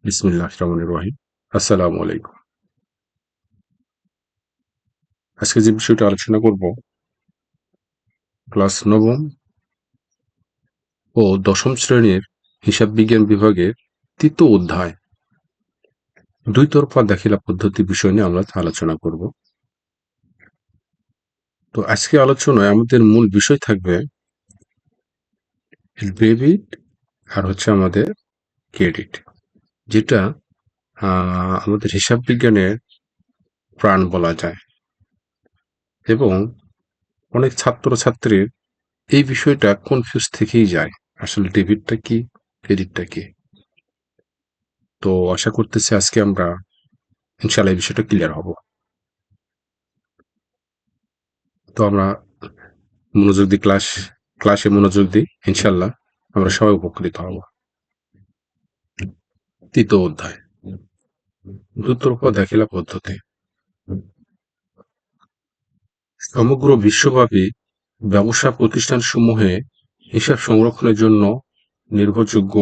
বিসমিল্লাহির রহমানির রহিম। আসসালামু আলাইকুম। আজকে যে বিষয়টা আলোচনা করব, ক্লাস নবম ও দশম শ্রেণীর হিসাব বিজ্ঞান বিভাগের তৃতীয় অধ্যায় দুই তরফা দাখিলা পদ্ধতি বিষয় নিয়ে আমরা আলোচনা করব। তো আজকে আলোচনায় আমাদের মূল বিষয় থাকবে ডেবিট আর আমাদের ক্রেডিট, যেটা আমাদের হিসাব বিজ্ঞানের প্রাণ বলা যায়। এবং অনেক ছাত্রছাত্রীর এই বিষয়টা কনফিউজ থেকেই যায়, আসলে ডেবিটটা কি, ক্রেডিটটা কি। তো আশা করতেছি আজকে আমরা ইনশাআল্লাহ এই বিষয়টা ক্লিয়ার হব। তো আমরা মনোযোগ দিই, ক্লাসে মনোযোগ দিই, ইনশাআল্লাহ আমরা সবাই উপকৃত হব। তৃতীয় অধ্যায়, দুতরফা দাখিলা পদ্ধতি। সমগ্র বিশ্বব্যাপী ব্যবসা প্রতিষ্ঠানসমূহে হিসাব সংরক্ষণের জন্য নির্ভরযোগ্য,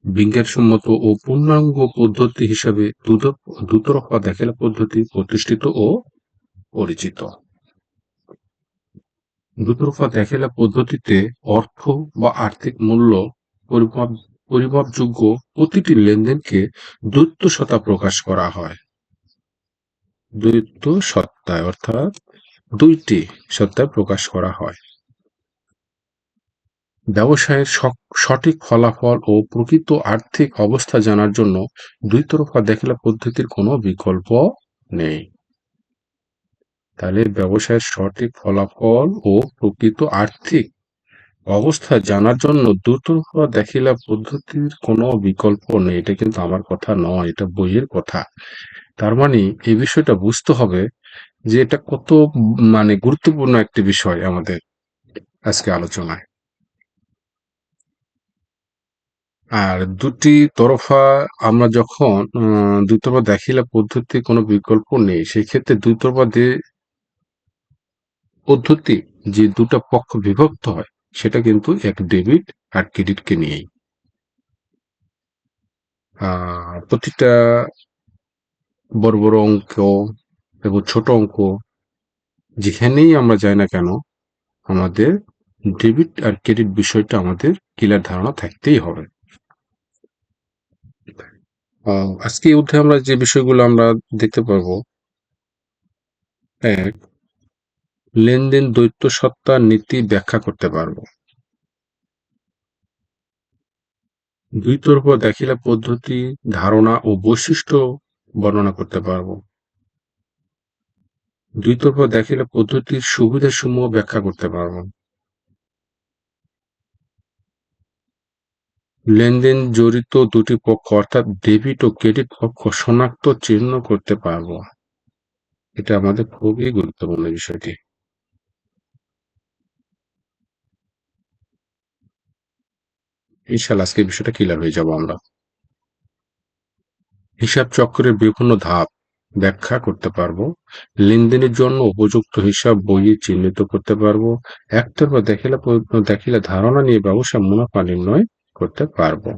বিজ্ঞানসম্মত ও পূর্ণাঙ্গ পদ্ধতি হিসাবে দুতরফা দাখিলা পদ্ধতি প্রতিষ্ঠিত ও পরিচিত। দুতরফা দাখিলা পদ্ধতিতে অর্থ বা আর্থিক মূল্য পরিমাপযোগ্য প্রতিটি লেনদেনকে দ্বৈত সত্তা প্রকাশ করা হয়। দ্বৈত সত্তায়, অর্থাৎ দুইটি সত্তায় প্রকাশ করা হয়। ব্যবসায়ের সঠিক ফলাফল ও প্রকৃত আর্থিক অবস্থা জানার জন্য দুইতরফা দাখিলা পদ্ধতির কোনো বিকল্প নেই। তাহলে ব্যবসায়ের সঠিক ফলাফল ও প্রকৃত আর্থিক অবস্থা জানার জন্য দুতরফা দাখিলা পদ্ধতির কোনো বিকল্প নেই। এটা কিন্তু আমার কথা নয়, এটা বইয়ের কথা। তার মানে এই বিষয়টা বুঝতে হবে যে এটা কত গুরুত্বপূর্ণ একটি বিষয় আমাদের আজকে আলোচনায়। আর দুটি তরফা আমরা যখন দুই তরফা দাখিলা পদ্ধতি কোনো বিকল্প নেই, সেই ক্ষেত্রে দুই তরফা পদ্ধতি যে দুটা পক্ষ বিভক্ত হয়, সেটা কিন্তু এক ডেবিট আর ক্রেডিটকে নিয়েই। প্রতিটা বড় বড় অঙ্ক এবং ছোট অঙ্ক যেখানেই আমরা যাই না কেন, আমাদের ডেবিট আর ক্রেডিট বিষয়টা আমাদের ক্লিয়ার ধারণা থাকতেই হবে। আজকে এই অধ্যায়ে আমরা যে বিষয়গুলো আমরা দেখতে পারবো: এক, লেনদেন দ্বৈত সত্তার নীতি ব্যাখ্যা করতে পারবো। দুই তরফা দাখিলা পদ্ধতি ধারণা ও বৈশিষ্ট্য বর্ণনা করতে পারবো। দুই তরফা দাখিলা পদ্ধতির সুবিধাসমূহ ব্যাখ্যা করতে পারবো। লেনদেন জড়িত দুটি পক্ষ, অর্থাৎ ডেবিট ও ক্রেডিট পক্ষ শনাক্ত চিহ্ন করতে পারবো। এটা আমাদের খুবই গুরুত্বপূর্ণ বিষয়টি। ইনশাআল্লাহ আজকে বিষয়টা ক্লিয়ার হয়ে যাব আমরা। হিসাব চক্রের বিভিন্ন ধাপ ব্যাখ্যা করতে পারবো। লেনদেনের জন্য উপযুক্ত হিসাব বইয়ে চিহ্নিত করতে পারবো। একতরফা দাখিলা ধারণা নিয়ে ব্যবসা মুনাফা নির্ণয় করতে পারবো।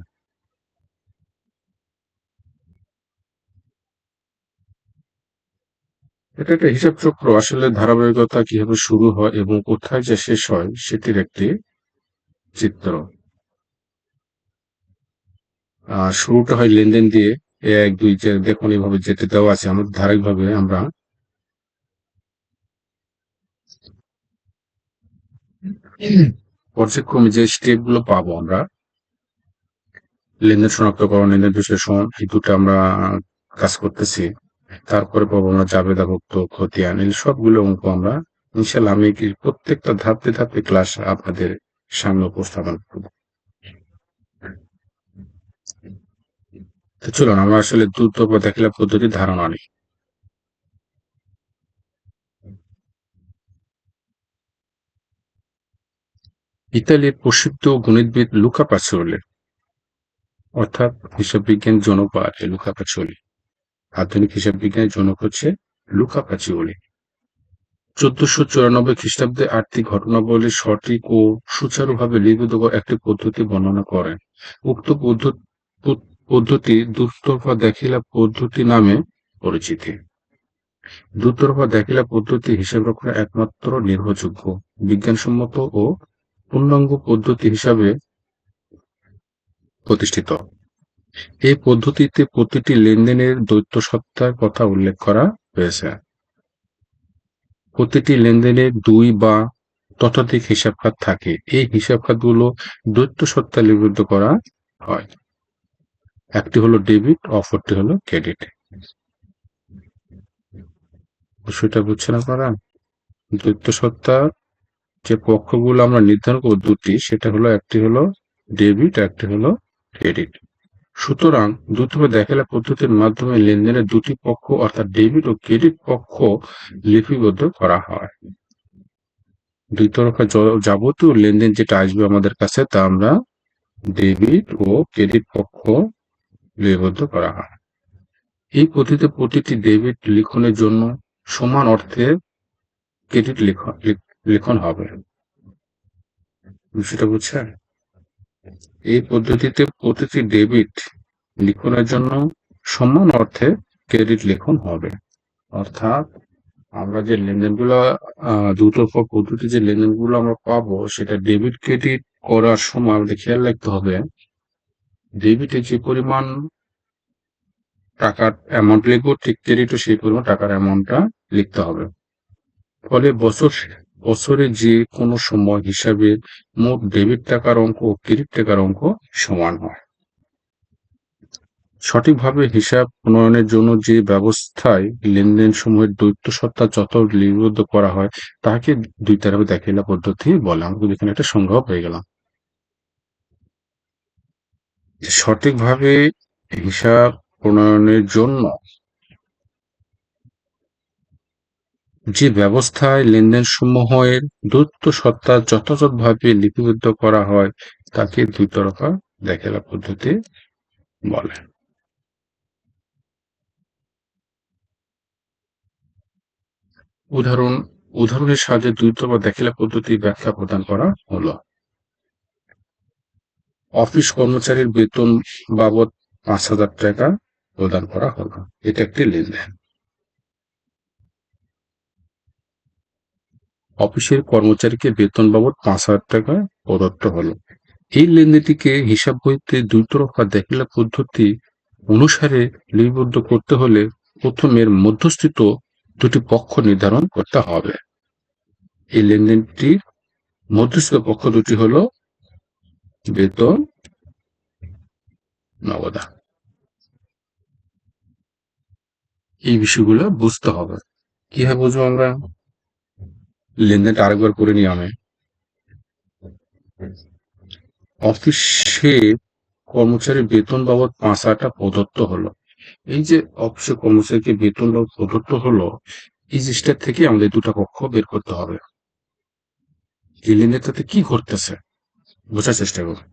এটা একটা হিসাব চক্র, আসলে ধারাবাহিকতা কিভাবে শুরু হয় এবং কোথায় যে শেষ হয় সেটির একটি চিত্র। শুরুটা হয় লেনদেন দিয়ে, এক দুই চার, দেখুন এইভাবে যেতে দেওয়া আছে। আমাদের ধারাবাহিকভাবে আমরা পর্যায়ক্রমে যে স্টেপ গুলো পাবো, আমরা লেনদেন শনাক্তকরণ, লেনদেন বিশ্লেষণ, এই দুটো আমরা কাজ করতেছি। তারপরে পাবো আমরা জাবেদাভুক্ত, খতিয়ান, এই সবগুলো অঙ্ক আমরা ইনশাল্লাহ আমি প্রত্যেকটা ধাপে ধাপে ক্লাস আপনাদের সামনে উপস্থাপন করবো। তো চলুন আমরা আসলে দ্রুত বা দাখিলা পদ্ধতির ধারণা নিই। ইতালির প্রসিদ্ধ গণিতবিদ লুকা পাসিওলি, অর্থাৎ হিসাব বিজ্ঞান জনক বা লুকা পাসিওলি, আধুনিক হিসাব বিজ্ঞানের জনক হচ্ছে লুকা পাসিওলি। 1494 খ্রিস্টাব্দে আর্থিক ঘটনাবলী সঠিক ও সুচারুভাবে লিপিবদ্ধ করার একটি পদ্ধতি বর্ণনা করেন। উক্ত পদ্ধতি দুতরফা দেখিলা পদ্ধতি নামে পরিচিতি। দুতরফা দেখিলা পদ্ধতি হিসাব রক্ষণের একমাত্র নির্ভরযোগ্য, বিজ্ঞানসম্মত ও পূর্ণাঙ্গ পদ্ধতি হিসাবে প্রতিষ্ঠিত। এই পদ্ধতিতে প্রতিটি লেনদেনের দ্বৈত সত্তার কথা উল্লেখ করা হয়েছে। প্রতিটি লেনদেনে ২ বা ততোধিক হিসাব খাত থাকে। এই হিসাব খাতগুলো দ্বৈত সত্তায় লিপিবদ্ধ করা হয়। একটি হলো ডেবিট, অপরটি হলো ক্রেডিট। বিষয়টা বুঝছেন আপনারা? দ্বৈত সত্তার যে পক্ষগুলো আমরা নির্ধারণ করব দুটি, সেটা হলো একটি হলো ডেবিট, একটি হলো ক্রেডিট। সুতরাং দ্রুতভাবে দেখালে পদ্ধতির মাধ্যমে লেনদেনের দুটি পক্ষ অর্থাৎ ডেবিট ও ক্রেডিট পক্ষ লিপিবদ্ধ করা হয়। দুই তরফা যাবতীয় লেনদেন যেটা আসবে আমাদের কাছে তা আমরা ডেবিট ও ক্রেডিট পক্ষ লিপিবদ্ধ করা হয়। এই পদ্ধতিতে প্রতিটি ডেবিট লিখনের জন্য সমান অর্থে ক্রেডিট লিখন হবে। বিষয়টা বুঝছেন? এই পদ্ধতিতে প্রতিটি ডেবিট লিখনের জন্য সমান অর্থে ক্রেডিট লিখন হবে। অর্থাৎ আমরা যে লেনদেনগুলো দুতরফা পদ্ধতি যে লেনদেনগুলো আমরা পাবো সেটা ডেবিট ক্রেডিট করার সময় আমাদের খেয়াল রাখতে হবে ডেবিটে যে পরিমাণ টাকার অ্যামাউন্ট লিখবো ঠিক ক্রেডিটও সেই পরিমাণ টাকার অ্যামাউন্টটা লিখতে হবে। ফলে বছরে যে কোনো সময় হিসাবে মোট ডেবিট টাকার অঙ্ক ও ক্রেডিট টাকার অঙ্ক সমান হয়। সঠিকভাবে হিসাব প্রণয়নের জন্য যে ব্যবস্থায় লেনদেন সমূহের দ্বৈত সত্তা যত লিপিবদ্ধ করা হয় তাকে দুই তরফে দেখাইলা পদ্ধতি বলে। আমরা এখানে একটা সংজ্ঞা পেয়ে গেলাম। সঠিকভাবে হিসাব প্রণয়নের জন্য যে ব্যবস্থায় লেনদেন সমূহের দ্বৈত সত্তা যথাযথভাবে লিপিবদ্ধ করা হয় তাকে দুই তরফা দেখাইলা পদ্ধতি বলে। উদাহরণের সাহায্যে দুই তরফা দেখাইলা পদ্ধতি ব্যাখ্যা প্রদান করা হলো। অফিস কর্মচারীর বেতন বাবদ ৫,০০০ টাকা প্রদান করা হলো। এটা একটি লেনদেন। অফিসের কর্মচারীকে বেতন বাবদ ৫,০০০ টাকা প্রদত্ত হলো। এই লেনদেনটিকে হিসাব বইতে দুই তরফা দেখিলা পদ্ধতি অনুসারে লিপিবদ্ধ করতে হলে প্রথমের মধ্যস্থিত দুটি পক্ষ নির্ধারণ করতে হবে। এই লেনদেনটির মধ্যস্থিত পক্ষ দুটি হলো বেতন, নগদা। এই বিষয়গুলো বুঝতে হবে। কিভাবে বুঝবো আমরা? লেনদেনটা আরেকবার করে নিই আমি। অফিসে কর্মচারীর বেতন বাবদ ৫,০০০ টাকা প্রদত্ত হলো। এই যে অফিসে কর্মচারীকে বেতন বাবদ প্রদত্ত হলো, এই জিনিসটা থেকে আমাদের দুটা পক্ষ বের করতে হবে। এই লেনদেনটাতে কি ঘটতেছে বোঝার চেষ্টা করুন।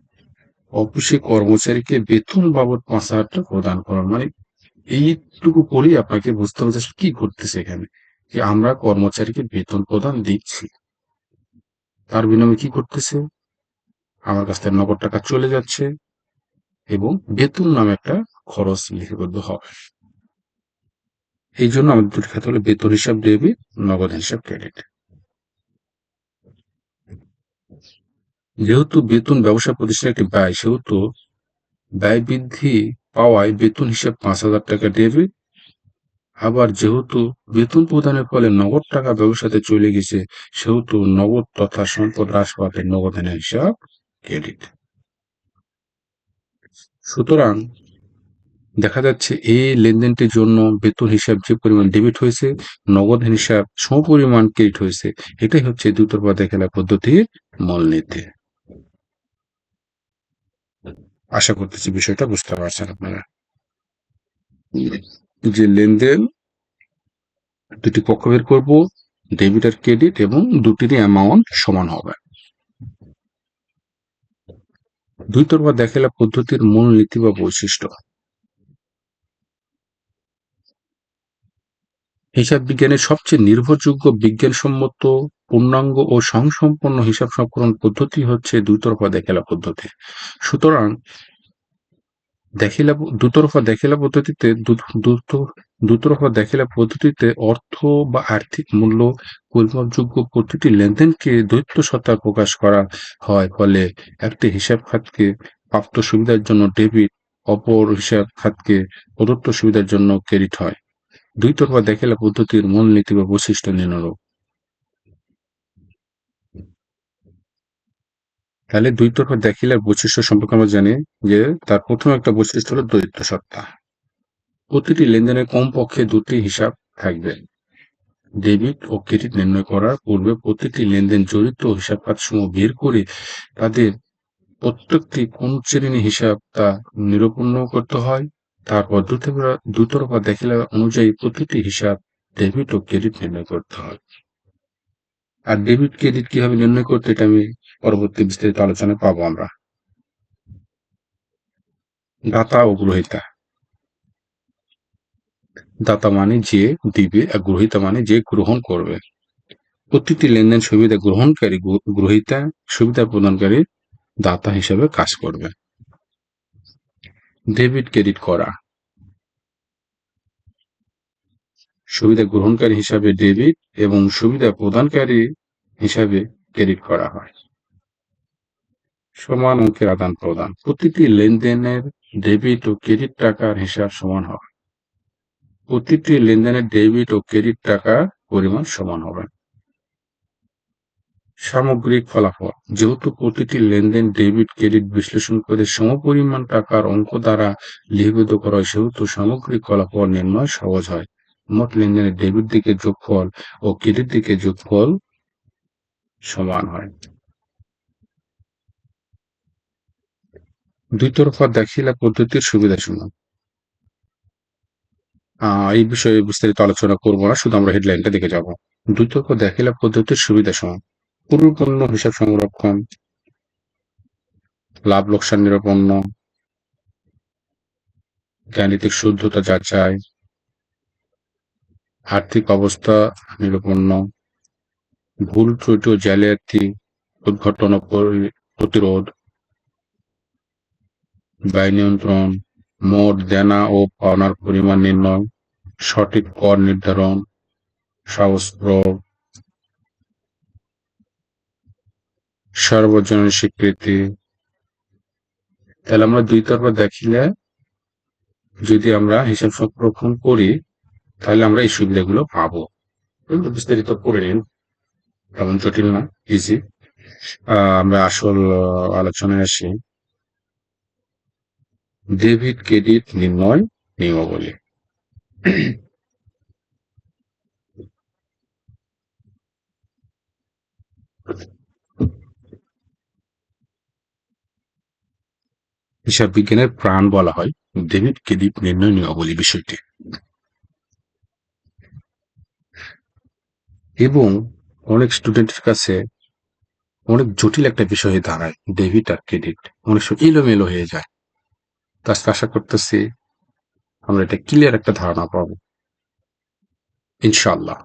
অফিসে কর্মচারীকে বেতন বাবদ ৫,০০০ টাকা প্রদান করা মানে এইটুকু পরেই আপনাকে বুঝতে হবে যে কি ঘটতেছে এখানে, যে আমরা কর্মচারীকে বেতন প্রদান দিচ্ছি, তার বিনিময়ে কি করতেছে, আমার কাছ থেকে নগদ টাকা চলে যাচ্ছে এবং বেতন নামে একটা খরচ লিপিবদ্ধ হবে। এই জন্য আমাদের দুটি খাতে হলো বেতন হিসাব ডেবিট, নগদ হিসাব ক্রেডিট। যেহেতু বেতন ব্যবসা প্রতিষ্ঠানের একটি ব্যয়, সেহেতু ব্যয় বৃদ্ধি পাওয়ায় বেতন হিসাব ৫,০০০ টাকা ডেবিট। আবার যেহেতু বেতন প্রদানের ফলে নগদ টাকা ব্যবসাতে চলে গেছে, সেহেতু নগদ তথা সম্পদ হ্রাস পাবে নগদানের হিসাব ক্রেডিট। সুতরাং দেখা যাচ্ছে এই লেনদেনটির জন্য বেতন হিসাব যে পরিমাণ ডেবিট হয়েছে, নগদ হিসাব সমপরিমাণ ক্রেডিট হয়েছে। এটাই হচ্ছে দুতরফা দেখালা পদ্ধতির মূলনীতি। আশা করতেছি বিষয়টা বুঝতে পারছেন আপনারা। যে লেনদেন দুটি পক্ষ বের করব, ডেবিট আর ক্রেডিট, এবং দুটিরই অ্যামাউন্ট সমান হবে। দুই তরফা দেখালা পদ্ধতির মূল নীতি বা বৈশিষ্ট্য। হিসাব বিজ্ঞানের সবচেয়ে নির্ভরযোগ্য বিজ্ঞানসম্মত পূর্ণাঙ্গ ও স্বয়ংসম্পন্ন হিসাব সংকলন পদ্ধতি হচ্ছে দুতরফা দেখালা পদ্ধতি। সুতরাং দুতরফা দেখিলা পদ্ধতিতে দুতরফা দেখিলা পদ্ধতিতে অর্থ বা আর্থিক মূল্য পরিমাপযোগ্য প্রতিটি লেনদেনকে দ্বৈত সত্তায় প্রকাশ করা হয়। ফলে একটি হিসাব খাতকে প্রাপ্ত সুবিধার জন্য ডেবিট, অপর হিসাব খাতকে প্রদত্ত সুবিধার জন্য ক্রেডিট হয়। দুইতরফা দেখিলা পদ্ধতির মূলনীতি বা বৈশিষ্ট্য নিম্নরূপ। তাহলে দুইতরফা দেখিলার বৈশিষ্ট্য সম্পর্কে আমরা জানি যে তার প্রথম একটা বৈশিষ্ট্য হলো দ্বৈত সত্তা। প্রতিটি লেনদেনে কমপক্ষে দুটি হিসাব থাকবে। ডেবিট ও ক্রেডিট নির্ণয় করার পূর্বে প্রতিটি লেনদেন জড়িত হিসাবখাতসমূহ বের করে তাদের প্রত্যেকটি কোন শ্রেণী হিসাব তা নিরূপণ করতে হয়। তারপর দুতরফা দেখিলা অনুযায়ী প্রতিটি হিসাব ডেবিট ও ক্রেডিট নির্ণয় করতে হয়। আর ডেবিট ক্রেডিট কিভাবে নির্ণয় করতে, এটা আমি পরবর্তী বিস্তারিত আলোচনায় পাবো আমরা। দাতা ও গ্রহীতা। দাতা মানে যে দিবে আর গ্রহীতা মানে যে গ্রহণ করবে। প্রতিটি লেনদেন সুবিধা গ্রহণকারী গ্রহীতা, সুবিধা প্রদানকারী দাতা হিসেবে কাজ করবে। ডেবিট ক্রেডিট করা। সুবিধা গ্রহণকারী হিসাবে ডেবিট এবং সুবিধা প্রদানকারী হিসাবে ক্রেডিট করা হয়। সমান অঙ্কের আদান প্রদান। প্রতিটি লেনদেনের ডেবিট ও ক্রেডিট টাকার হিসাব সমান হবে। প্রতিটি লেনদেনের ডেবিট ও ক্রেডিট টাকার পরিমাণ সমান হবে। সামগ্রিক ফলাফল। যেহেতু প্রতিটি লেনদেন ডেবিট ক্রেডিট বিশ্লেষণ করে সমপরিমাণ টাকার অঙ্ক দ্বারা লিপিবদ্ধ করা হয়, সেহেতু সামগ্রিক ফলাফল নির্ণয় সহজ হয়। মোট লেনদেনের ডেবিট দিকে যোগফল ও ক্রেডিট দিকে যোগফল সমান হয়। দুইতরফা দেখিলা পদ্ধতির সুবিধাসমূহ। এই বিষয়ে বিস্তারিত আলোচনা করবো না, শুধু আমরা হেডলাইনটা দেখে যাব। দুইতরফা দেখিলা পদ্ধতির সুবিধাসমূহ: পূর্বপূর্ণ হিসাব সংরক্ষণ, লাভ লোকসান নিরূপণ, গাণিতিক শুদ্ধতা যাচাই, আর্থিক অবস্থা নিরূপণ, ভুল ত্রুটি ও জালিয়াতি উদ্ঘাটন ও প্রতিরোধ, ব্যয় নিয়ন্ত্রণ, মোট দেনা ও পাওনার পরিমাণ নির্ণয়, সঠিক কর নির্ধারণ, সহজ প্রয়োগ, সার্বজনীন স্বীকৃতি। তাহলে আমরা দুইতরফা দেখিলে যদি আমরা হিসাব সংরক্ষণ করি তাহলে আমরা এই সুবিধাগুলো পাবো। বিস্তারিত করে নিন, তেমন জটিল না, ইজি। আমরা আসল আলোচনায় আসি। ডেবিট ক্রেডিট নির্ণয় নিয়মাবলী। হিসাব বিজ্ঞানের প্রাণ বলা হয় ডেবিট ক্রেডিট নির্ণয় নিয়মাবলী বিষয়টি, এবং অনেক স্টুডেন্টের কাছে অনেক জটিল একটা বিষয় হয়ে দাঁড়ায়। ডেবিট আর ক্রেডিট অনেক সময় এলোমেলো হয়ে যায়। তো আজকে আশা করতেছি আমরা এটা ক্লিয়ার একটা ধারণা পাবো ইনশাআল্লাহ।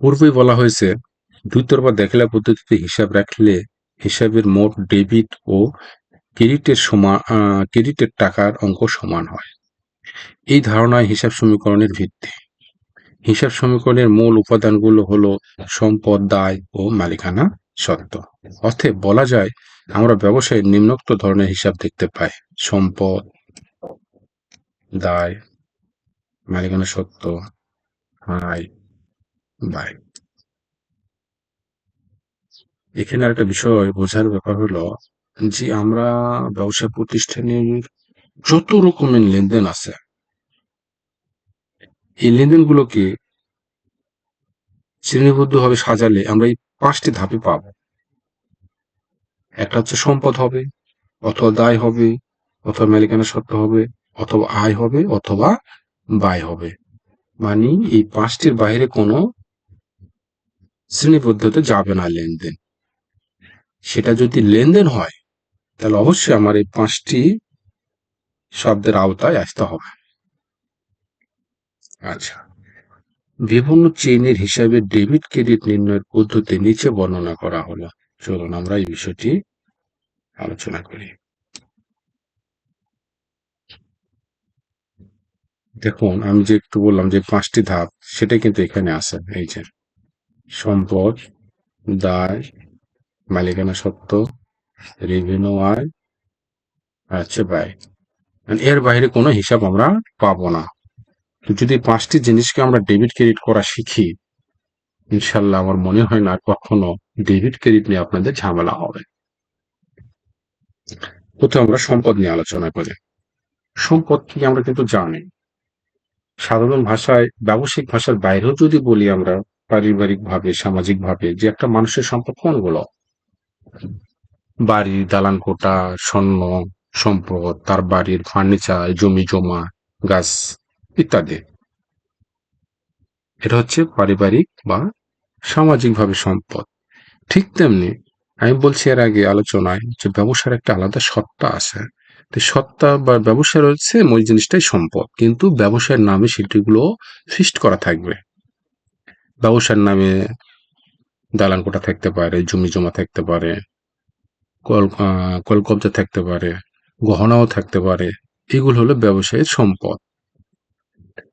পূর্বেই বলা হয়েছে দুইতরফা দেখিলা পদ্ধতিতে হিসাব রাখলে হিসাবের মোট ডেবিট ও ক্রেডিটের টাকার অঙ্ক সমান হয়। এই ধারণায় হিসাব সমীকরণের ভিত্তি। হিসাব সমীকরণের মূল উপাদানগুলো হলো সম্পদ, দায় ও মালিকানা সত্ত্ব। অর্থে বলা যায় আমরা ব্যবসায়ে নিম্নোক্ত ধরনের হিসাব দেখতে পাই: সম্পদ, দায়, মালিকানা সত্ত্ব, আয়, ব্যয়। এখানে একটা বিষয় বোঝার ব্যাপার হলো যে আমরা ব্যবসা প্রতিষ্ঠানের যত রকমের লেনদেন আছে, এই লেনদেনগুলোকে শ্রেণীবদ্ধভাবে সাজালে আমরা এই 5টি ধাপে পাবো। একটা হচ্ছে সম্পদ হবে, অথবা দায় হবে, অথবা মালিকানা সত্ত্ব হবে, অথবা আয় হবে, অথবা ব্যয় হবে। মানে এই 5টির বাইরে কোনো শ্রেণীবদ্ধতে যাবে না লেনদেন। সেটা যদি লেনদেন হয় তাহলে অবশ্যই আমার এই 5টি শব্দের আওতায় আসতে হবে। আচ্ছা, বিভিন্ন চেইনের হিসাবে ডেবিট ক্রেডিট নির্ণয়ের পদ্ধতি নিচে বর্ণনা করা হলো। চলুন আমরা এই বিষয়টি আলোচনা করি। দেখুন, আমি যে একটু বললাম যে ৫টি ধাপ, সেটাই কিন্তু এখানে আছে। এই যে সম্পদ, দায়, মালিকানা সত্ত্ব, রেভিনিউ আয়, আর হচ্ছে ব্যয়। এর বাইরে কোনো হিসাব আমরা পাবো না। তো যদি ৫টি জিনিসকে আমরা ডেবিট ক্রেডিট করা শিখি, ইনশাল্লাহ আমার মনে হয় না কখনো ডেবিট ক্রেডিট নিয়ে আপনাদের ঝামেলা হবে। প্রথমে আমরা সম্পদ নিয়ে আলোচনা করি। সম্পদ কি আমরা কিন্তু জানি। সাধারণ ভাষায়, ব্যবসায়িক ভাষার বাইরেও যদি বলি আমরা, পারিবারিক ভাবে, সামাজিক ভাবে, যে একটা মানুষের সম্পদ কোনগুলো? বাড়ি, দালান কোঠা, স্বর্ণ, সম্পদ, তার বাড়ির ফার্নিচার, জমি জমা, গাছ ইত্যাদি। এটা হচ্ছে পারিবারিক বা সামাজিক ভাবে সম্পদ। ঠিক তেমনি আমি বলছি এর আগে আলোচনায় যে ব্যবসার একটা আলাদা সত্তা আছে। তো সত্তা বা ব্যবসা রয়েছে, ওই জিনিসটাই সম্পদ, কিন্তু ব্যবসার নামে সেটিগুলো ফিক্সড করা থাকবে। ব্যবসার নামে দালান কোঠা থাকতে পারে, জমি জমা থাকতে পারে, কলকব্জা থাকতে পারে, গহনাও থাকতে পারে। এগুলো হলো ব্যবসায়ের সম্পদ।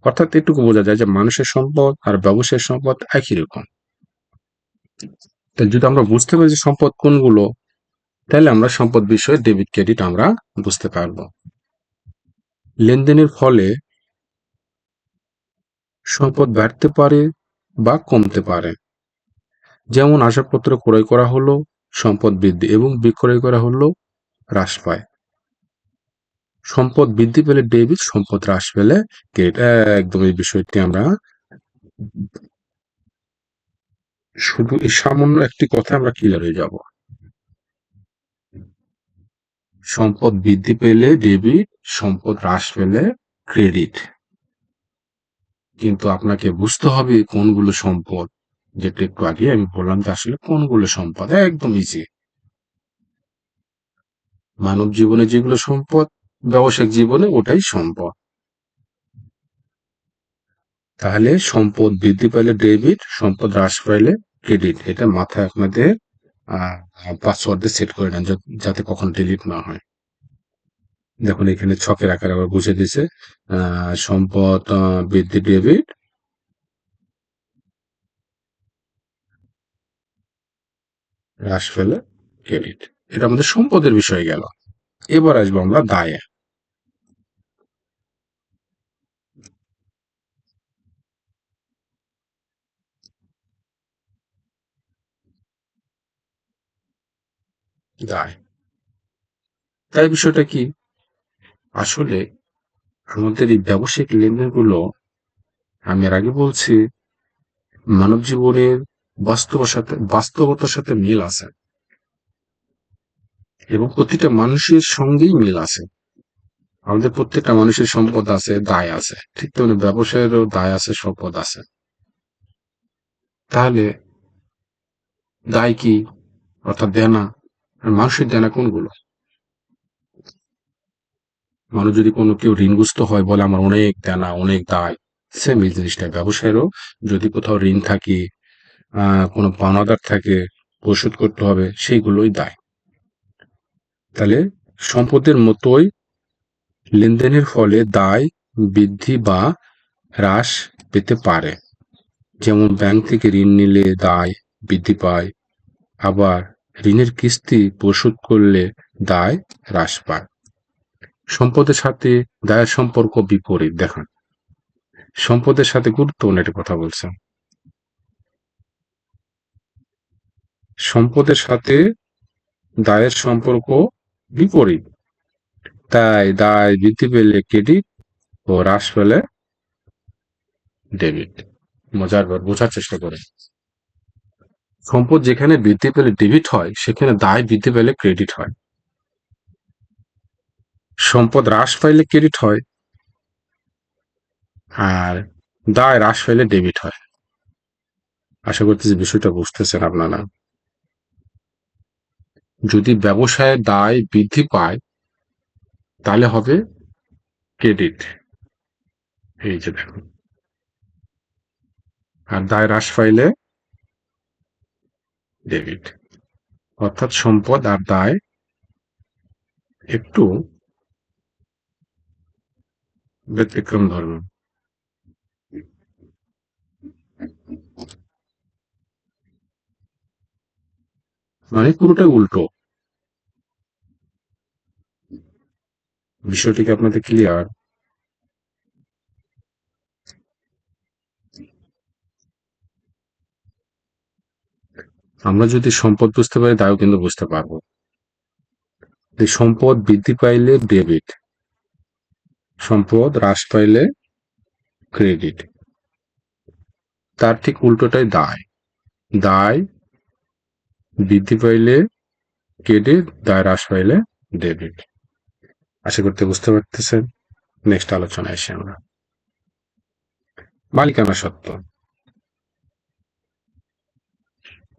অর্থাৎ এটুকু বোঝা যায় যে মানুষের সম্পদ আর ব্যবসায়ের সম্পদ একই রকম। তাই যদি আমরা বুঝতে পারি যে সম্পদ কোনগুলো, তাহলে আমরা সম্পদ বিষয়ে ডেবিট ক্রেডিট আমরা বুঝতে পারবো। লেনদেনের ফলে সম্পদ বাড়তে পারে বা কমতে পারে। যেমন আসবাবপত্র ক্রয় করা হলো সম্পদ বৃদ্ধি, এবং বিক্রয় করা হলো হ্রাস পায়। সম্পদ বৃদ্ধি পেলে ডেবিট, সম্পদ হ্রাস পেলে ক্রেডিট। একদম এই বিষয়টি আমরা শুধু এই সামান্য একটি কথা আমরা ক্লিয়ার হয়ে যাব। সম্পদ বৃদ্ধি পেলে ডেবিট, সম্পদ হ্রাস পেলে ক্রেডিট। কিন্তু আপনাকে বুঝতে হবে কোনগুলো সম্পদ। যেটা একটু আগে আমি বললাম যে আসলে কোনগুলো সম্পদ, একদম ইজি। মানব জীবনে যেগুলো সম্পদ, ব্যবসায়িক জীবনে ওটাই সম্পদ। তাহলে সম্পদ বৃদ্ধি পেলে ডেবিট, সম্পদ হ্রাস পাইলে ক্রেডিট। এটা মাথায় আপনাদের পাসওয়ার্ডে সেট করে নেন, যাতে কখন ডিলিট না হয়। দেখুন এখানে ছকের আকারে আবার বুঝে দিছে, সম্পদ বৃদ্ধি ডেবিট, হ্রাস পেলে ক্রেডিট। এটা আমাদের সম্পদের বিষয় গেল। এবার আসবো আমরা দায়ে। দায়, তাই বিষয়টা কি? আসলে আমাদের এই ব্যবসায়িক লেনদেনগুলো, আমি এর আগে বলছি, মানব জীবনের বাস্তবতার সাথে মিল আছে, এবং প্রতিটা মানুষের সঙ্গেই মিল আছে। আমাদের প্রত্যেকটা মানুষের সম্পদ আছে, দায় আছে। ঠিক তেমনি ব্যবসায়েরও দায় আছে, সম্পদ আছে। তাহলে দায় কি? অর্থাৎ দেনা। আর মানুষের দেনা কোনগুলো? মানুষ যদি কোনো কেউ ঋণগ্রস্ত হয়, বলে আমার অনেক দেনা, অনেক দায়, সেম এই জিনিসটা ব্যবসায়েরও। যদি কোথাও ঋণ থাকে, কোনো পাওনাদার থাকে, পরিশোধ করতে হবে, সেইগুলোই দায়। তাহলে সম্পদের মতোই লেনদেনের ফলে দায় বৃদ্ধি বা হ্রাস পেতে পারে। যেমন ব্যাংক থেকে ঋণ নিলে দায় বৃদ্ধি পায়, আবার ঋণের কিস্তি পরিশোধ করলে দায় হ্রাস পায়। সম্পদের সাথে দায়ের সম্পর্ক বিপরীত। দেখান, সম্পদের সাথে গুরুত্বপূর্ণ একটা কথা বলছেন। সম্পদের সাথে দায়ের সম্পর্ক বিপরীত। তাই দায় বৃদ্ধি পেলে ক্রেডিট ও হ্রাস পেলে ডেবিট। মজার ব্যাপার, বোঝার চেষ্টা করে। সম্পদ যেখানে বৃদ্ধি পেলে ডেবিট হয়, সেখানে দায় বৃদ্ধি পেলে ক্রেডিট হয়। সম্পদ হ্রাস পাইলে ক্রেডিট হয়, আর দায় হ্রাস পাইলে ডেবিট হয়। আশা করতেছি বিষয়টা বুঝতেছেন আপনারা। যদি ব্যবসায়ের দায় বৃদ্ধি পায়, তাহলে হবে ক্রেডিট। এই যে দেখুন, আর দায় হ্রাস পাইলে ডেবিট। অর্থাৎ সম্পদ আর দায় একটু ব্যতিক্রম ধর্ম, মানে পুরোটাই উল্টো। বিষয়টি কি আপনাদের ক্লিয়ার? আমরা যদি সম্পদ বুঝতে পারি, দায়ও কিন্তু বুঝতে পারবো। সম্পদ বৃদ্ধি পাইলে ডেবিট, সম্পদ হ্রাস পাইলে ক্রেডিট। তার ঠিক উল্টোটাই দায়। দায় বৃদ্ধি পাইলে ক্রেডিট, দায় হ্রাস পাইলে ডেবিট। আশা করতে বুঝতে পারতেছেন। নেক্সট আলোচনায় আসি আমরা। মালিকানা সত্ত্ব।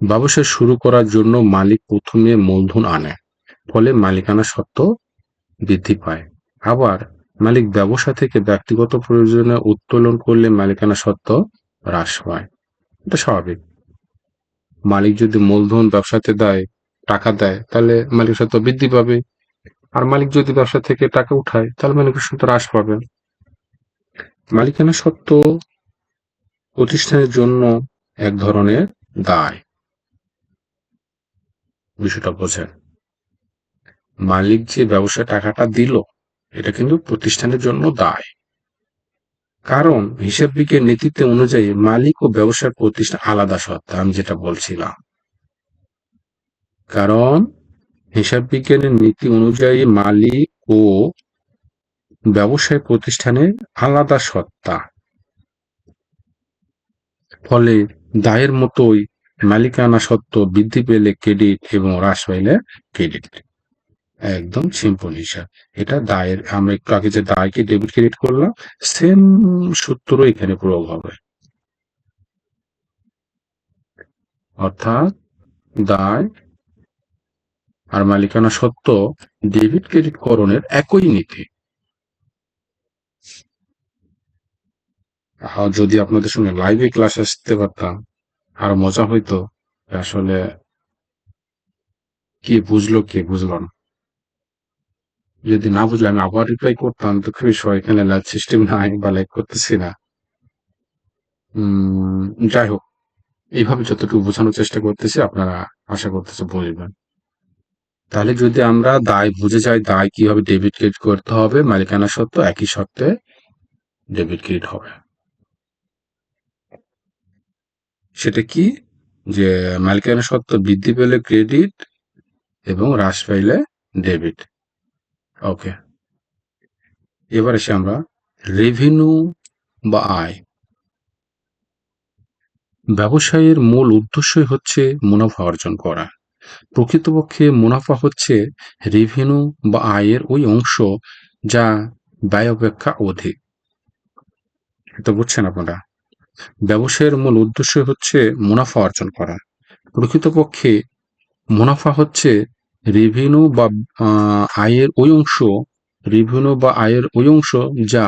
ব্যবসা শুরু করার জন্য মালিক প্রথমে মূলধন আনে, ফলে মালিকানা সত্ত্ব বৃদ্ধি পায়। আবার মালিক ব্যবসা থেকে ব্যক্তিগত প্রয়োজনে উত্তোলন করলে মালিকানা সত্ত্ব হ্রাস পায়। এটা স্বাভাবিক। মালিক যদি মূলধন ব্যবসাতে দেয়, টাকা দেয়, তাহলে মালিক সত্ত্ব বৃদ্ধি পাবে। আর মালিক যদি ব্যবসা থেকে টাকা উঠায়, তাহলে মালিকের সত্ত্ব হ্রাস পাবে। মালিকানা সত্ত্ব প্রতিষ্ঠানের জন্য এক ধরনের দায়। বিষয়টা বোঝেন। মালিক যে ব্যবসায় টাকাটা দিল, এটা কিন্তু প্রতিষ্ঠানের জন্য দায়। কারণ হিসাব বিজ্ঞান নীতিতে অনুযায়ী মালিক ও ব্যবসার প্রতিষ্ঠান আলাদা সত্তা, আমি যেটা বলছিলাম। কারণ হিসাব বিজ্ঞানের নীতি অনুযায়ী মালিক ও ব্যবসায় প্রতিষ্ঠানের আলাদা সত্তা। ফলে দায়ের মতোই মালিকানা সত্ত্ব বৃদ্ধি পেলে ক্রেডিট এবং হ্রাস পাইলে ক্রেডিট। একদম সিম্পল হিসাব। এটা দায়ের, আমরা একটু আগে যে দায়কে ডেবিট ক্রেডিট করলাম, সেম সূত্র এখানে প্রয়োগ হবে। অর্থাৎ দায় আর মালিকানা সত্ত্ব ডেবিট ক্রেডিট করণের একই নীতি। যদি আপনাদের সঙ্গে লাইভে ক্লাস আসতে পারতাম, আরো মজা হইতো। আসলে কি বুঝলো কে বুঝলো না, যদি না বুঝলে আমি আবার রিপ্লাই করতাম, তো খুবই সবাই এখানে লাইভ সিস্টেম নাই বা লাইভ করতেছি না। যাই হোক, এইভাবে যতটুকু বোঝানোর চেষ্টা করতেছি, আপনারা আশা করতেছি বুঝবেন। তাহলে যদি আমরা দায় বুঝে যাই, দায় কিভাবে ডেবিট ক্রেডিট করতে হবে, মালিকানা সত্ত্ব একই শর্তে ডেবিট ক্রেডিট হবে। সেটা কি? যে মালিকানা সত্ত্ব বৃদ্ধি পেলে ক্রেডিট এবং হ্রাস পাইলে ডেবিট। ওকে, এবার এসে আমরা রেভিনিউ বা আয়। ব্যবসায়ের মূল উদ্দেশ্যই হচ্ছে মুনাফা অর্জন করা। প্রকৃতপক্ষে মুনাফা হচ্ছে রেভিনিউ বা আয়ের ওই অংশ যা ব্যয় অপেক্ষা অধিক। এটা বুঝছেন আপনারা? ব্যবসায়ের মূল উদ্দেশ্য হচ্ছে মুনাফা অর্জন করা। প্রকৃতপক্ষে মুনাফা হচ্ছে রেভিনিউ বা আয়ের ওই অংশ, রেভিনিউ বা আয়ের ওই অংশ যা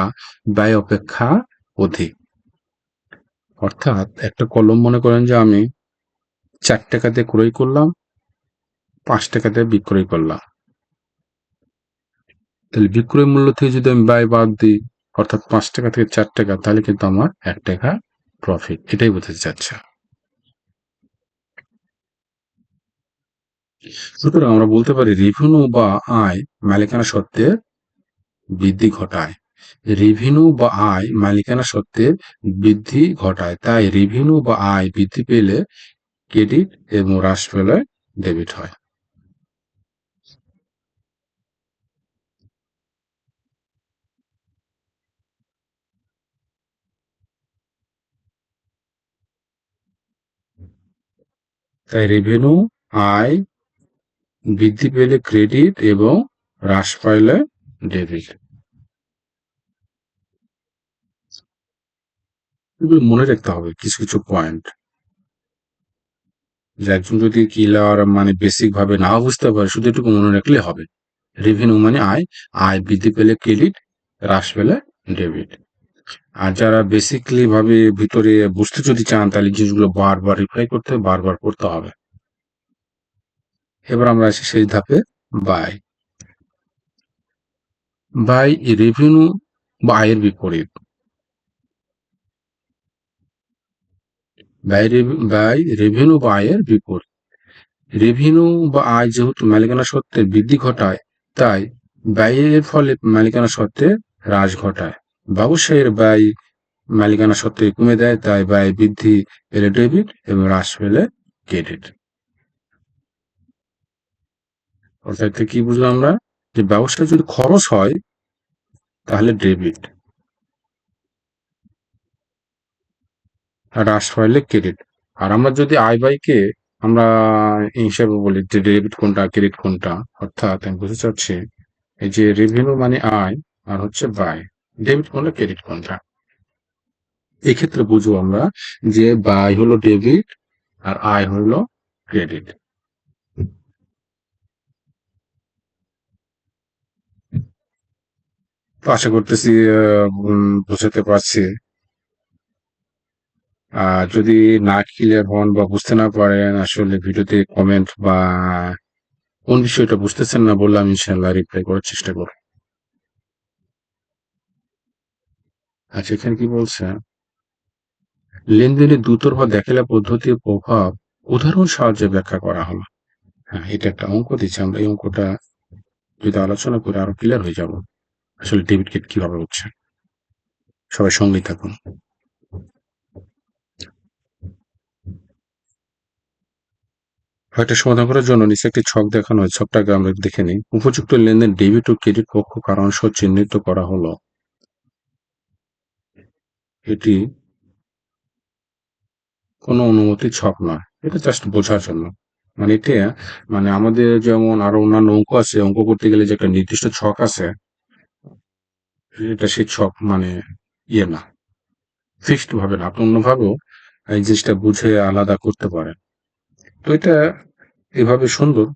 ব্যয় অপেক্ষা অধিক। অর্থাৎ একটা কলম মনে করেন যে আমি 4 টাকাতে ক্রয় করলাম, 5 টাকাতে বিক্রয় করলাম। তাহলে বিক্রয় মূল্য থেকে যদি আমি ব্যয় বাদ দিই, অর্থাৎ 5 টাকা থেকে 4 টাকা, তাহলে কিন্তু আমার 1 টাকা প্রফিট। এটাই বোঝাতে চাচ্ছে। সুতরাং আমরা বলতে পারি রেভিনিউ বা আয় মালিকানা সত্ত্বের বৃদ্ধি ঘটায়। রেভিনিউ বা আয় মালিকানা সত্ত্বের বৃদ্ধি ঘটায়। তাই রেভিনিউ বা আয় বৃদ্ধি পেলে ক্রেডিট এবং হ্রাস পেলে ডেবিট হয়। তাই রেভিনিউ, আয় বৃদ্ধি পেলে ক্রেডিট এবং হ্রাস পাইলে ডেবিট। এগুলো মনে রাখতে হবে কিছু কিছু পয়েন্ট। যে একজন যদি কিলার মানে বেসিক ভাবে না বুঝতে পারে, শুধু এটুকু মনে রাখলে হবে। রেভিনিউ মানে আয়, আয় বৃদ্ধি পেলে ক্রেডিট, হ্রাস পেলে ডেবিট। আর যারা বেসিকলি ভাবে ভিতরে বুঝতে যদি চান তাহলে জিনিসগুলো বারবার রিপ্লাই করতে হবে, বারবার করতে হবে। এবার আমরা আসি শেষ ধাপে, বাই। বাই রেভিনিউ বা আয়ের বিপরীত। বাই রেভিনিউ বা আয়ের বিপরীত। রেভিনিউ বা আয় যেহেতু মালিকানা সত্ত্বের বৃদ্ধি ঘটায়, তাই ব্যয়ের ফলে মালিকানা সত্ত্বের হ্রাস ঘটায়। ব্যবসায়ের ব্যয় মালিকানা সত্ত্বে কমে দেয়, তাই ব্যয় বৃদ্ধি পেলে ডেবিট এবং হ্রাস পেলে ক্রেডিট। অর্থাৎ কি বুঝলাম আমরা, যে ব্যবসায় যদি খরচ হয় তাহলে ডেবিট, আর হ্রাস পাইলে ক্রেডিট। আর আমরা যদি আয় ব্যয়কে আমরা হিসাবে বলি যে ডেবিট কোনটা ক্রেডিট কোনটা, অর্থাৎ আমি বুঝতে চাচ্ছি এই যে রেভিনিউ মানে আয় আর হচ্ছে ব্যয়, ডেবিট কোনটা ক্রেডিট কোনটা। এক্ষেত্রে বুঝবো আমরা যে ব্যয় হলো ডেবিট আর আয় হলো ক্রেডিট। তো আশা করতেছি বুঝাতে পারছি। আর যদি না ক্লিয়ার হন বা বুঝতে না পারেন, আসলে ভিডিওতে কমেন্ট বা কোন বিষয়টা বুঝতেছেন না বললে আমি ইনশাল্লাহ রিপ্লাই করার চেষ্টা করব। আচ্ছা, এখানে কি বলছে, লেনদেনের দুতরফা দেখালা পদ্ধতির প্রভাব উদাহরণ সাহায্যে ব্যাখ্যা করা হলো। হ্যাঁ, এটা একটা অঙ্ক দিচ্ছে, আমরা এই অঙ্কটা যদি আলোচনা করে আরো ক্লিয়ার হয়ে যাব আসলে ডেবিট কার্ড কিভাবে হচ্ছে। সবাই সঙ্গেই থাকুন। একটা সমাধান করার জন্য নিচে একটি ছক দেখানো হয়, ছকটাকে আমরা দেখে নিই। উপযুক্ত লেনদেন ডেবিট ও ক্রেডিট পক্ষ কারণ সহ চিহ্নিত করা হলো। এটি কোনো অনুমতি ছক নয়, এটা জাস্ট বোঝার জন্য। মানে এটা মানে আমাদের যেমন আরো অন্যান্য অঙ্ক আছে, অঙ্ক করতে গেলে যে একটা নির্দিষ্ট ছক আছে, এটা সেই ছক মানে ইয়ে না, ফিক্সড ভাবে না, আপনি অন্যভাবেও এই জিনিসটা বুঝে আলাদা করতে পারেন। তো এটা এভাবে সুন্দর,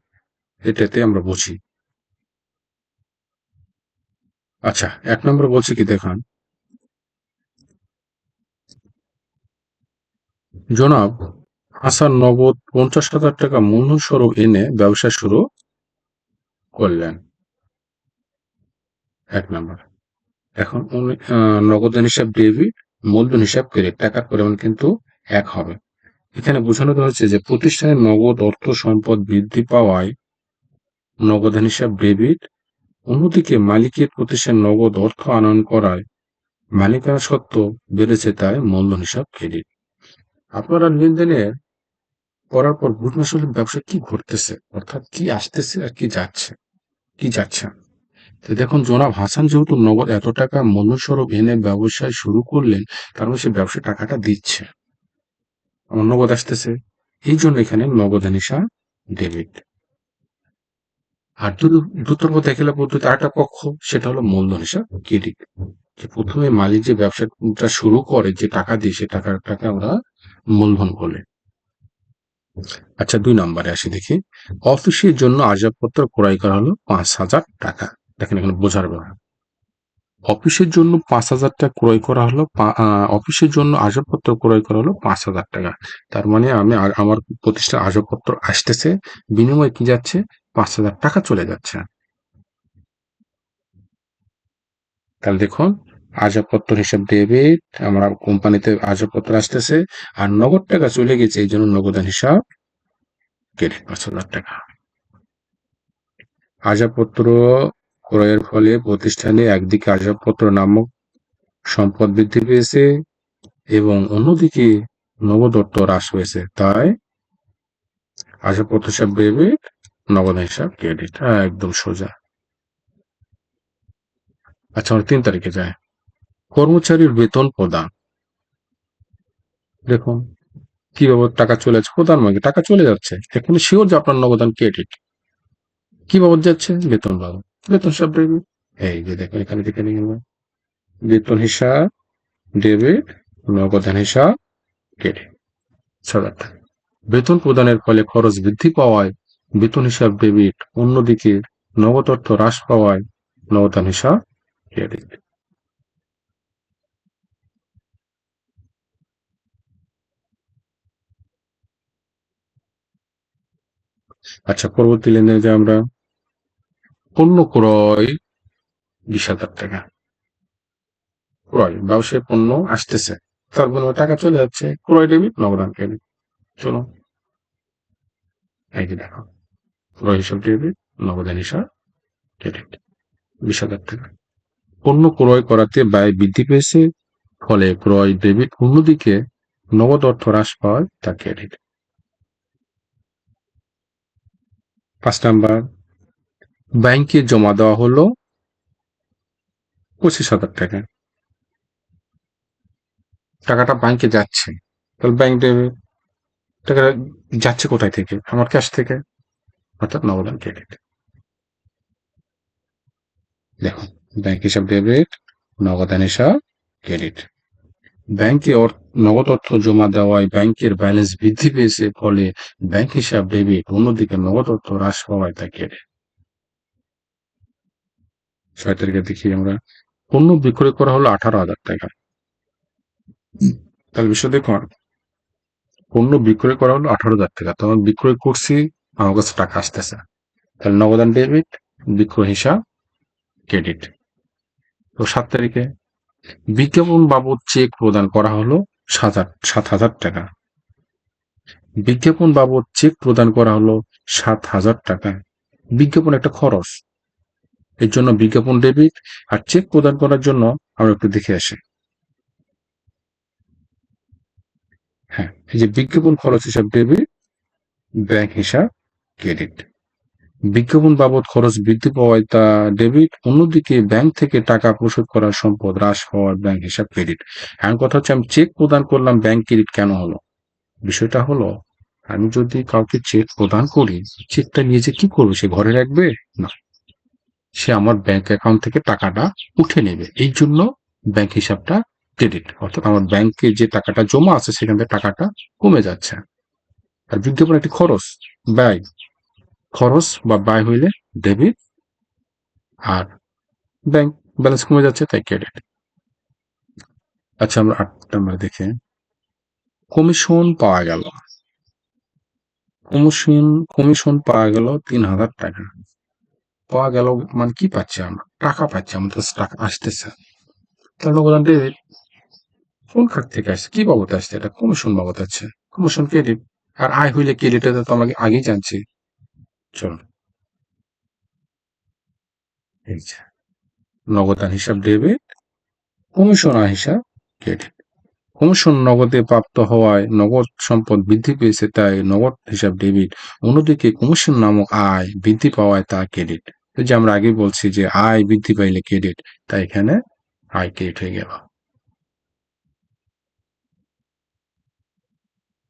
এটাতে আমরা বুঝি। আচ্ছা, 1 নম্বর বলছে কি দেখান, জনাব হাসান নগদ 50,000 টাকা মূল্যস্বরূপ এনে ব্যবসা শুরু করলেন। 1 নম্বর। এখন নগদান হিসাব ডেবিট, মূলধন হিসাব ক্রেডিট, টাকার পরিমাণ কিন্তু এক হবে। এখানে বোঝানো হয়েছে যে প্রতিষ্ঠানের নগদ অর্থ সম্পদ বৃদ্ধি পাওয়ায় নগদান হিসাব ডেবিট, অন্যদিকে মালিকের প্রতিষ্ঠান নগদ অর্থ আনয়ন করায় মালিকানা সত্ত্ব বেড়েছে, তাই মূলধন হিসাব ক্রেডিট। আপনারা লেনদেনে করার পর বুঝবেন আসলে ব্যবসা কি ঘটতেছে, অর্থাৎ কি আসতেছে আর কি যাচ্ছে, কি যাচ্ছে। তো দেখুন, জনাব হাসান যেহেতু নগদ এত টাকা মূল্যস্বরূপ এনে ব্যবসায় শুরু করলেন, তার মানে সে ব্যবসা টাকাটা দিচ্ছে, আমার নগদ আসতেছে, এই জন্য এখানে নগদান হিসাব ডেবিট। আর দ্রুততর দেখালে পদ্ধতি আরেকটা পক্ষ, সেটা হলো মূলধন হিসাব ক্রেডিট। যে প্রথমে মালিক যে ব্যবসাটা শুরু করে যে টাকা দিয়ে, সে টাকাটাকে আমরা মূলধন বলে। আচ্ছা, 2 নম্বরে আসি, দেখি অফিসের জন্য আসবাবপত্র ক্রয় করা হলো 5,000 টাকা। দেখেন এখানে বোঝার ব্যাপার, অফিসের জন্য 5,000 টাকা ক্রয় করা হলো, অফিসের জন্য আসবাবপত্র ক্রয় করা হলো 5,000 টাকা। তার মানে আমি আমার প্রতিষ্ঠান আসবাবপত্র আসতেছে, বিনিময়ে কি যাচ্ছে, 5,000 টাকা চলে যাচ্ছে। তাহলে দেখুন, আসবাবপত্র হিসাব ডেবিট, আমরা কোম্পানিতে আসবাবপত্র আসতেছে, আর নগদ টাকা চলে গেছে, এই জন্য নগদান হিসাব ক্রেডিট, 5,000 টাকা। আসবাবপত্র ক্রয়ের ফলে প্রতিষ্ঠানে একদিকে আসবাবপত্র নামক সম্পদ বৃদ্ধি পেয়েছে এবং অন্যদিকে নগদ অর্থ হ্রাস পেয়েছে, তাই আসবাবপত্র হিসাব ডেবিট, নগদান হিসাব ক্রেডিট। একদম সোজা। আচ্ছা, আমরা 3 তারিখে যাই, কর্মচারীর বেতন প্রদান। দেখুন কিভাবে টাকা চলে যাচ্ছে, প্রধান ভাগে টাকা চলে যাচ্ছে, এখানে শিওর যে আপনার নগদান ক্রেডিট। কি বাবদ যাচ্ছে, বেতন বাবদ, বেতন হিসাব ডেবিট। এই যে দেখুন এখানে দেখে নিন, বেতন হিসাব ডেবিট, নগদান হিসাব ক্রেডিট, 6,000 টাকা। বেতন প্রদানের ফলে খরচ বৃদ্ধি পাওয়ায় বেতন হিসাব ডেবিট, অন্যদিকে নগদ অর্থ হ্রাস পাওয়ায় নগদান হিসাব ক্রেডিট। আচ্ছা, পরবর্তী লেনদেনে যে আমরা পণ্য ক্রয় 20,000 টাকা ক্রয়, ব্যবসায় পণ্য আসতেছে, তার বিনিময়ে টাকা চলে যাচ্ছে, ক্রয় ডেবিট, নগদান ক্রেডিট। চলো, এই যে দেখো, ক্রয় হিসাব ডেবিট, নগদান হিসাব ক্রেডিট। 20,000 টাকা পণ্য ক্রয় করাতে ব্যয় বৃদ্ধি পেয়েছে, ফলে ক্রয় ডেবিট, অন্যদিকে নগদ অর্থ হ্রাস পাওয়ায় তা ক্রেডিট। 5 নাম্বার, ব্যাংকে জমা দেওয়া হলো 25,000 টাকা, টাকাটা ব্যাংকে যাচ্ছে, তাহলে ব্যাংক ডেবিট। টাকাটা যাচ্ছে কোথায় থেকে? আমার ক্যাশ থেকে, অর্থাৎ নগদান ক্রেডিট। দেখুন, ব্যাংক হিসাব ডেবিট, নগদান হিসাব ক্রেডিট। ব্যাংকে নগদ অর্থ জমা দেওয়ায় ব্যাংকের ব্যালেন্স বৃদ্ধি পেয়েছে, ফলে ব্যাংক হিসাব ডেবিট, অন্যদিকে নগদ অর্থ হ্রাস পাওয়ায় তা ক্রেডিট। 6 তারিখে দেখি আমরা, পণ্য বিক্রয় করা হলো 18,000 টাকা। তাহলে বিষয় দেখুন, পণ্য বিক্রয় করা হলো 18,000 টাকা, তো আমি বিক্রয় করছি, আমার কাছে টাকা আসতেছে, তাহলে নগদান ডেবিট, বিক্রয় হিসাব ক্রেডিট। তো 7 তারিখে, বিজ্ঞাপন বাবদ চেক প্রদান করা হলো 7,000 টাকা। বিজ্ঞাপন বাবদ চেক প্রদান করা হলো 7,000 টাকা। বিজ্ঞাপন একটা খরচ, এর জন্য বিজ্ঞাপন ডেবিট, আর চেক প্রদান করার জন্য আমরা একটু দেখে আসি। হ্যাঁ, এই যে বিজ্ঞাপন খরচ হিসাব ডেবিট, ব্যাংক হিসাব ক্রেডিট। বিজ্ঞাপন বাবদ খরচ বৃদ্ধি পাওয়ায় তা ডেবিট, অন্যদিকে ব্যাংক থেকে টাকা পরিশোধ করার সম্পদ হ্রাস হওয়ার ব্যাংক হিসাব ক্রেডিট। এখন কথা হচ্ছে, আমি চেক প্রদান করলাম, ব্যাংক ক্রেডিট কেন হলো? বিষয়টা হলো, আমি যদি কাউকে চেক প্রদান করি, চেকটা নিয়ে যে কি করবে? সে ঘরে রাখবে না, সে আমার ব্যাংক অ্যাকাউন্ট থেকে টাকাটা উঠে নেবে, এই জন্য ব্যাংক হিসাবটা ক্রেডিট, অর্থাৎ আমার ব্যাংকে যে টাকাটা জমা আছে সেখান থেকে টাকাটা কমে যাচ্ছে। আর বিজ্ঞাপন একটি খরচ, ব্যয়, খরচ বা ব্যয় হইলে ডেবিট, আর ব্যাংক ব্যালেন্স কমে যাচ্ছে, তাই ক্রেডিট। আচ্ছা, আমরা 8 নাম্বার দেখে, কমিশন পাওয়া গেল, কমিশন কমিশন পাওয়া গেল 3,000 টাকা। পাওয়া গেল মানে কি পাচ্ছি? আমরা টাকা পাচ্ছি, আমাদের কাছে টাকা আসতেছে, তাহলে নগদান ডেবিট। কোন খাত থেকে আসছে, কি বাবদ আসছে? এটা কমিশন বাবদ আছে, কমিশন ক্রেডিট। আর আয় হইলে ক্রেডিট, এটা তো আমরা আগেই জানছি। চলো, এই যে নগদান হিসাব ডেবিট, কমিশন আয় হিসাব ক্রেডিট। কমিশন নগদে প্রাপ্ত হওয়ায় নগদ সম্পদ বৃদ্ধি পেয়েছে, তাই নগদ হিসাব ডেবিট, অন্যদিকে কমিশন নামক আয় বৃদ্ধি পাওয়ায় তা ক্রেডিট। এই যে আমরা আগে বলছি যে আয় বৃদ্ধি পাইলে ক্রেডিট, তাই এখানে আয় ক্রেডিট হয়ে গেল।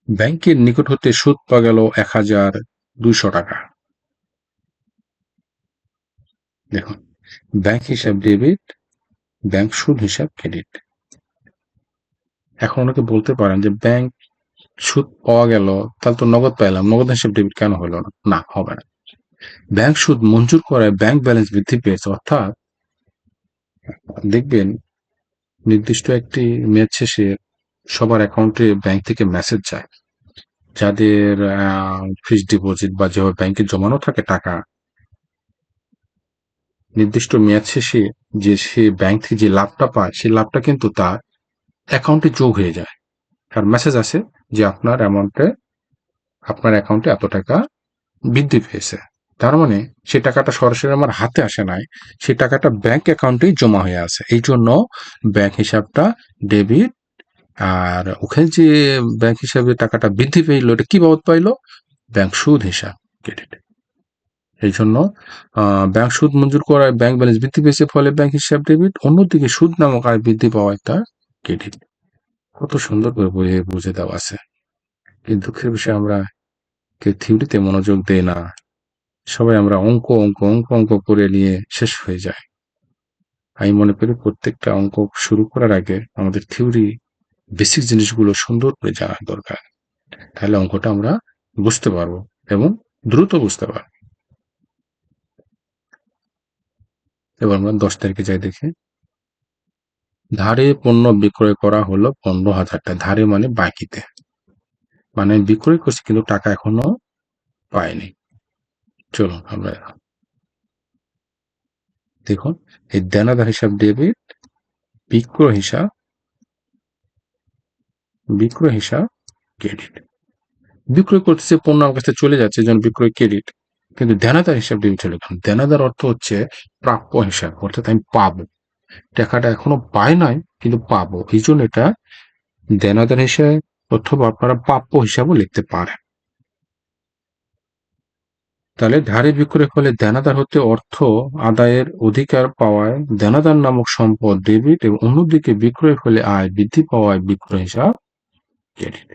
ব্যাংকের নিকট হতে সুদ পাওয়া গেল 1,200 টাকা। দেখুন, ব্যাংক হিসাব ডেবিট, ব্যাংক সুদ হিসাব ক্রেডিট। এখন অনেকে বলতে পারেন যে ব্যাংক সুদ পাওয়া গেল, তাহলে তো নগদ পাইলাম, নগদ হিসাব ডেবিট কেন হলো না? না, হবে না। ব্যাংক সুদ মঞ্জুর করায় ব্যাংক ব্যালেন্স বৃদ্ধি পেয়েছে, অর্থাৎ দেখবেন নির্দিষ্ট একটি মেয়াদ শেষে সবার অ্যাকাউন্টে ব্যাংক থেকে মেসেজ যায়, যাদের ফিক্সড ডিপোজিট বা যেভাবে ব্যাংকে জমানো থাকে টাকা, নির্দিষ্ট মেয়াদ শেষে যে সে ব্যাংক থেকে যে লাভটা পায়, সেই লাভটা কিন্তু তার অ্যাকাউন্টে যোগ হয়ে যায়। আর মেসেজ আসে যে আপনার অ্যাকাউন্টে এত টাকা বৃদ্ধি পেয়েছে। তার মানে সে টাকাটা সরাসরি আমার হাতে আসে নাই, সেই টাকাটা ব্যাংক অ্যাকাউন্টেই জমা হয়ে আছে, এই জন্য ব্যাংক হিসাবটা ডেবিট। আর ওখানে যে ব্যাংক হিসাবে টাকাটা বৃদ্ধি পেইলো, এটা কি বাবদ পাইলো? ব্যাংক সুদ হিসাব ক্রেডিট। এই জন্য ব্যাংক সুদ মঞ্জুর করায় ব্যাংক ব্যালেন্স বৃদ্ধি পেয়েছে, ফলে ব্যাংক হিসাব ডেবিট, অন্যদিকে সুদ নামক আয় বৃদ্ধি পাওয়ায় তা ক্রেডিট। কত সুন্দর করে বইয়ে বুঝে দেওয়া আছে, কিন্তু দুঃখের বিষয়, আমরা কেউ থিওরিতে মনোযোগ দেই না, সবাই আমরা অঙ্ক অঙ্ক অঙ্ক অঙ্ক করে নিয়ে শেষ হয়ে যায়। আমি মনে করি প্রত্যেকটা অঙ্ক শুরু করার আগে আমাদের থিওরি বেসিক জিনিসগুলো সুন্দর করে জানা দরকার, তাহলে অঙ্কটা আমরা বুঝতে পারবো এবং দ্রুত বুঝতে পারবো। এবার আমরা 10 তারিখে যাই দেখি, ধারে পণ্য বিক্রয় করা হলো 15,000 টাকা। ধারে মানে বাকিতে, মানে বিক্রয় করছি কিন্তু টাকা এখনো পাইনি। চলুন আমরা দেখুন, এই দেনাদার হিসাব ডেবিট, বিক্রয় হিসাব ক্রেডিট। বিক্রয় করতেছে, পণ্য আমার কাছ থেকে চলে যাচ্ছে, যেন বিক্রয় ক্রেডিট। কিন্তু দেনাদার হিসাব ডেবিট হলো কেন? দেনাদার অর্থ হচ্ছে প্রাপ্য হিসাব, অর্থাৎ আমি পাবো টাকাটা, এখনো পাই নাই কিন্তু পাবো, এই জন্য এটা দেনাদার হিসাবে, অথবা আপনারা প্রাপ্য হিসাবও লিখতে পারেন। তাহলে ধারে বিক্রয়ের ফলে দেনাদার হতে অর্থ আদায়ের অধিকার পাওয়ায় দেনাদার নামক সম্পদ ডেবিট, এবং অন্যদিকে বিক্রয়ের ফলে আয় বৃদ্ধি পাওয়ায় বিক্রয় হিসাব ক্রেডিট।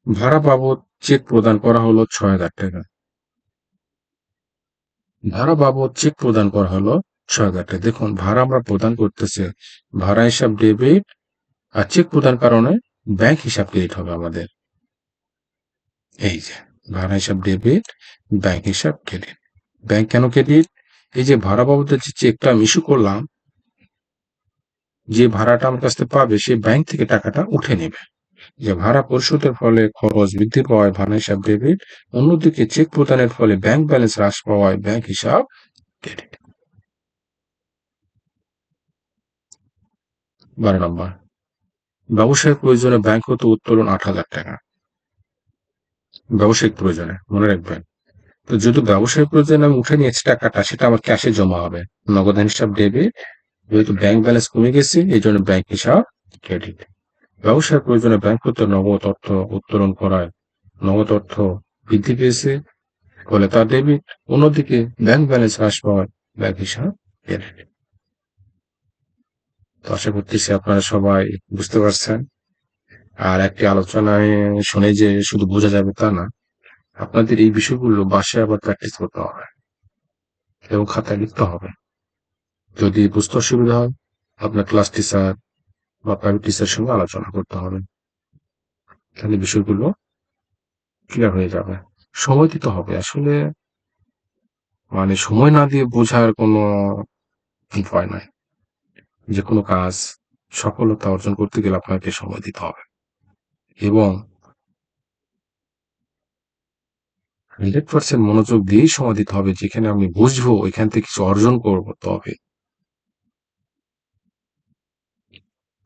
ভাড়া বাবদ চেক প্রদান করা হলো ৬,০০০ টাকা। ভাড়া বাবদ চেক প্রদান করা হলো ৬,০০০ টাকা। দেখুন, ভাড়া আমরা প্রদান করতেছে, ভাড়া হিসাব ডেবিট, আর চেক প্রদান কারণে ব্যাংক হিসাব ক্রেডিট হবে আমাদের। এই যে ভাড়া হিসাব ডেবিট, ব্যাংক হিসাব ক্রেডিট। ব্যাংক কেন ক্রেডিট? এই যে ভাড়া বাবদের যে চেকটা আমি ইস্যু করলাম, যে ভাড়াটা আমার কাছ থেকে পাবে, সে ব্যাংক থেকে টাকাটা উঠে নেবে। যে ভাড়া পরিশোধের ফলে খরচ বৃদ্ধি পাওয়ায় ভাড়া হিসাব ডেবিট, অন্যদিকে চেক প্রদানের ফলে ব্যাংক ব্যালেন্স হ্রাস পাওয়ায় ব্যাংক হিসাব ক্রেডিট। ১২ নম্বর, ব্যবসায়ের প্রয়োজনে ব্যাংক হতে উত্তোলন ৮,০০০ টাকা। ব্যবসায়িক প্রয়োজনে মনে রাখবেন। তো যেহেতু ব্যবসায়িক প্রয়োজনে আমি উঠে নিয়েছি টাকাটা, সেটা আমার ক্যাশে জমা হবে, নগদান হিসাব ডেবিট। যেহেতু ব্যাংক ব্যালেন্স কমে গেছে, এই জন্য ব্যাংক হিসাব ক্রেডিট। ব্যবসার প্রয়োজনে ব্যাংক হতে নগদ অর্থ উত্তোলন করায় নগদ অর্থ বৃদ্ধি পেয়েছে, ফলে তার ডেবিট। অন্যদিকে ব্যাংক ব্যালেন্স হ্রাস পাওয়ায় ব্যাংক হিসাব ক্রেডিট। তো আশা করতেছি আপনারা সবাই বুঝতে পারছেন। আর একটি আলোচনায় শুনে যে শুধু বোঝা যাবে তা না, আপনাদের এই বিষয়গুলো বাসায় আবার প্র্যাকটিস করতে হবে এবং খাতায় লিখতে হবে। যদি বুঝতে অসুবিধা হয়, আপনার ক্লাস টিচার বা প্রাইভেট টিচারের সঙ্গে আলোচনা করতে হবে, তাহলে বিষয়গুলো ক্লিয়ার হয়ে যাবে। সময় দিতে হবে আসলে, মানে সময় না দিয়ে বোঝার কোনো উপায় নাই। যে কোনো কাজ সফলতা অর্জন করতে গেলে আপনাকে সময় দিতে হবে, এবং 100% মনোযোগ দিয়েই সময় দিতে হবে। যেখানে আমি বুঝবো, এখান থেকে কিছু অর্জন করবো, তবে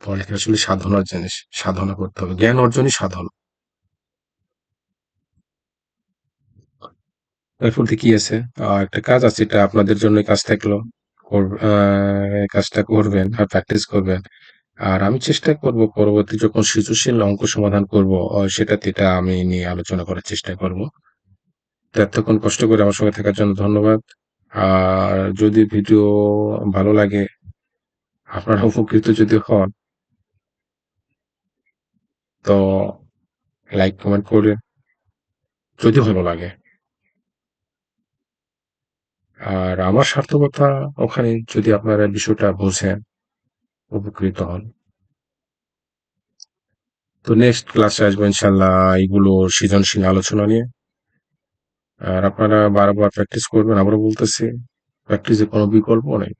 পড়ালেখা আসলে সাধনার জিনিস, সাধনা করতে হবে, জ্ঞান অর্জনই সাধনা। এরপর কি আছে, একটা কাজ আছে, এটা আপনাদের জন্য কাজ থাকলো, কাজটা করবেন আর প্র্যাকটিস করবেন। আর আমি চেষ্টা করব পরবর্তী যখন সৃজনশীল অঙ্ক সমাধান করব, সেটাতে এটা আমি নিয়ে আলোচনা করার চেষ্টা করব। তো এতক্ষণ কষ্ট করে আমার সঙ্গে থাকার জন্য ধন্যবাদ। আর যদি ভিডিও ভালো লাগে, আপনারা উপকৃত যদি হন, তো লাইক কমেন্ট করবেন যদি ভালো লাগে। আর আমার সার্থকতা ওখানে, যদি আপনারা বিষয়টা বোঝেন, উপকৃত হন। তো নেক্সট ক্লাসে আসবো ইনশাল্লাহ এইগুলো সৃজনশীল আলোচনা নিয়ে। আর আপনারা বারবার প্র্যাকটিস করবেন, আবারও বলতেছি, প্র্যাকটিসের কোনো বিকল্প নেই।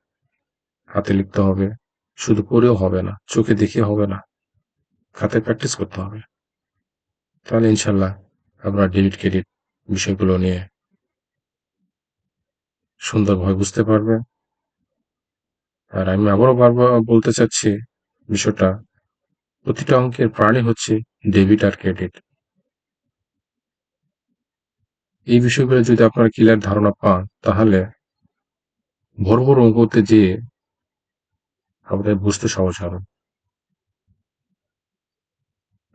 হাতে লিখতে হবে, শুধু পড়েও হবে না, চোখে দেখে হবে না, খাতায় প্র্যাকটিস করতে হবে। তাহলে ইনশাল্লাহ আপনারা ডেবিট ক্রেডিট বিষয়গুলো নিয়ে সুন্দরভাবে বুঝতে পারবেন। আর আমি আবারও বারবার বলতে চাচ্ছি, বিষয়টা, প্রতিটা অঙ্কের প্রাণী হচ্ছে ডেবিট আর ক্রেডিট। এই বিষয়গুলো যদি আপনারা ক্লিয়ার ধারণা পান, তাহলে বড় বড় অঙ্কতে যেয়ে আমাদের বুঝতে সহজ হবে।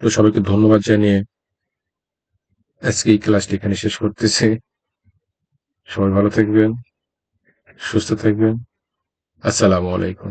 তো সবাইকে ধন্যবাদ জানিয়ে আজকে এই ক্লাসটি এখানে শেষ করতেছি। সবাই ভালো থাকবেন, সুস্থ থাকবেন। আসসালামু আলাইকুম।